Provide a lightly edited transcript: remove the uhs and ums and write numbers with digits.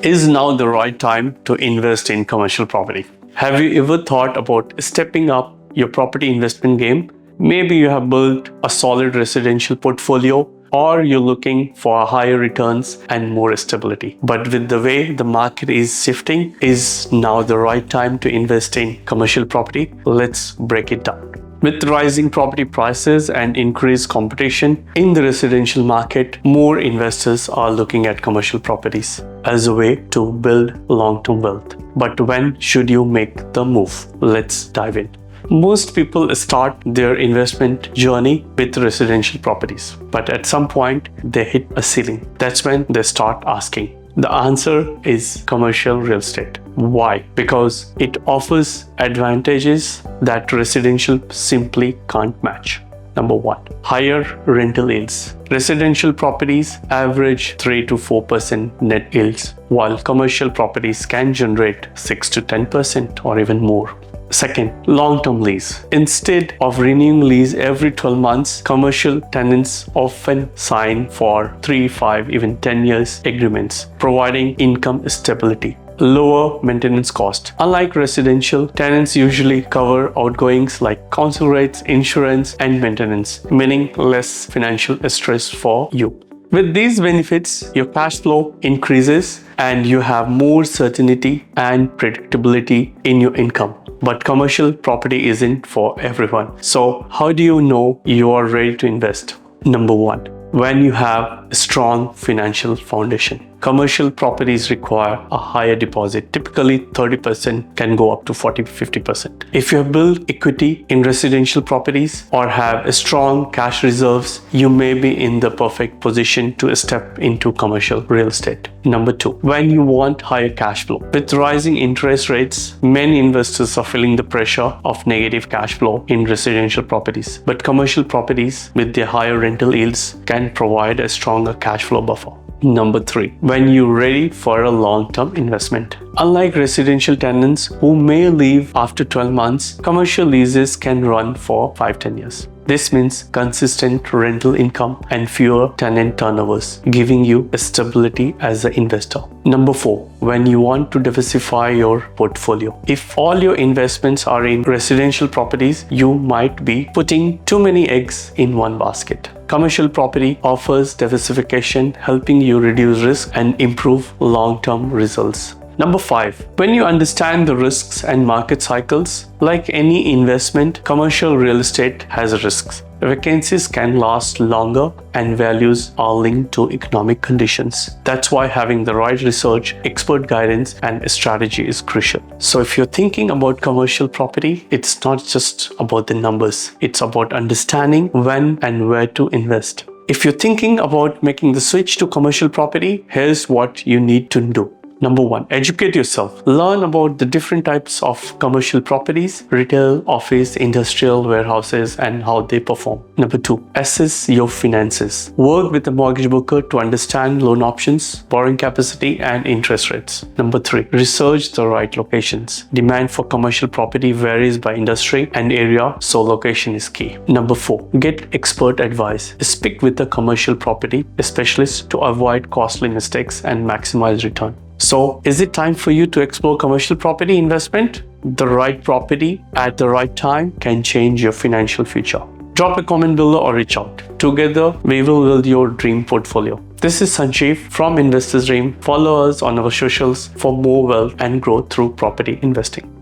Is now the right time to invest in commercial property? Have you ever thought about stepping up your property investment game? Maybe you have built a solid residential portfolio, or you're looking for higher returns and more stability. But with the way the market is shifting, is now the right time to invest in commercial property? Let's break it down. With rising property prices and increased competition in the residential market, more investors are looking at commercial properties as a way to build long-term wealth. But when should you make the move? Let's dive in. Most people start their investment journey with residential properties, but at some point they hit a ceiling. That's when they start asking. The answer is commercial real estate. Why? Because it offers advantages that residential simply can't match. Number one, higher rental yields. Residential properties average 3 to 4% net yields, while commercial properties can generate 6 to 10% or even more. Second, long-term lease. Instead of renewing lease every 12 months, commercial tenants often sign for 3, 5, even 10 years agreements, providing income stability. Lower maintenance cost. Unlike residential, tenants usually cover outgoings like council rates, insurance, and maintenance, meaning less financial stress for you. With these benefits, your cash flow increases and you have more certainty and predictability in your income. But commercial property isn't for everyone. So how do you know you are ready to invest? Number one, when you have a strong financial foundation. Commercial properties require a higher deposit. Typically 30% can go up to 40-50%. If you have built equity in residential properties or have a strong cash reserves, you may be in the perfect position to step into commercial real estate. Number two, when you want higher cash flow. With rising interest rates, many investors are feeling the pressure of negative cash flow in residential properties. But commercial properties with their higher rental yields can provide a stronger cash flow buffer. Number three, when you're ready for a long-term investment. Unlike residential tenants who may leave after 12 months, commercial leases can run for 5-10 years. This means consistent rental income and fewer tenant turnovers, giving you a stability as an investor. Number four, when you want to diversify your portfolio. If all your investments are in residential properties, you might be putting too many eggs in one basket. Commercial property offers diversification, helping you reduce risk and improve long-term results. Number five, when you understand the risks and market cycles, like any investment, commercial real estate has risks. Vacancies can last longer and values are linked to economic conditions. That's why having the right research, expert guidance, and strategy is crucial. So if you're thinking about commercial property, it's not just about the numbers. It's about understanding when and where to invest. If you're thinking about making the switch to commercial property, here's what you need to do. Number one, educate yourself. Learn about the different types of commercial properties, retail, office, industrial, warehouses, and how they perform. Number two, assess your finances. Work with a mortgage broker to understand loan options, borrowing capacity, and interest rates. Number three, research the right locations. Demand for commercial property varies by industry and area, so location is key. Number four, get expert advice. Speak with a commercial property specialist to avoid costly mistakes and maximize return. So, is it time for you to explore commercial property investment? The right property at the right time can change your financial future. Drop a comment below or reach out. Together, we will build your dream portfolio. This is Sanjeev from Investors Dream. Follow us on our socials for more wealth and growth through property investing.